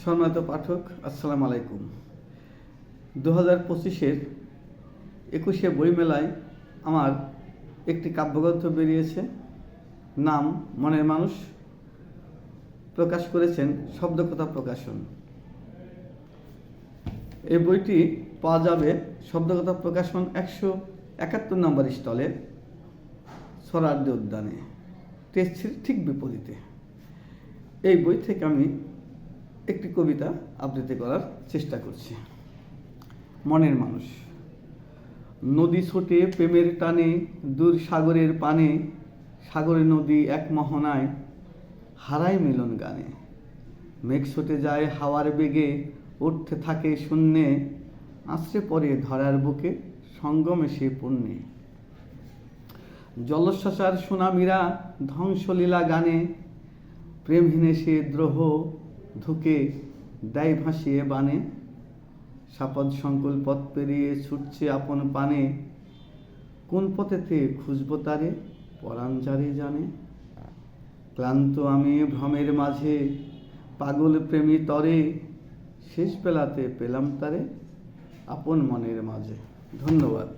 সম্মানিত পাঠক, আসসালামু আলাইকুম। 2025-এর 21শে বইমেলায় আমার একটি কাব্যগ্রন্থ বেরিয়েছে, নাম মনের মানুষ। প্রকাশ করেছেন শব্দকথা প্রকাশন। এই বইটি পাওয়া যাবে শব্দকথা প্রকাশন 171 নম্বর স্টলে, সোহরাওয়ার্দী উদ্যানে, টেস্টটির ঠিক বিপরীতে। এই বই থেকে আমি একটি কবিতা আবৃত্তি করার চেষ্টা করছি। মনের মানুষ। নদী ছোটে প্রেমের টানে দূর সাগরের পানে, সাগরে নদী এক মোহনায় হারায় মিলন গানে। মেঘ ছুটে যায় হাওয়ার বেগে, উঠতে থাকে শূন্যে, আছড়ে পড়ে ধরার বুকে সঙ্গমে সে পুণ্যে। জলোচ্ছ্বাসার সুনামীরা ধ্বংসলীলা গানে, প্রেমহীনে সে দ্রোহ ধুকে দেয় ভাসিয়ে বানে। সাপদ সংকুল পথ পেরিয়ে ছুটছে আপন পানে, কোন পথেতে খুঁজব তারে পরাণ যারে জানে। ক্লান্ত আমি ভ্রমের মাঝে পাগল প্রেমী তরে, শেষ বেলাতে পেলাম তারে আপন মনের মাঝে। ধন্যবাদ।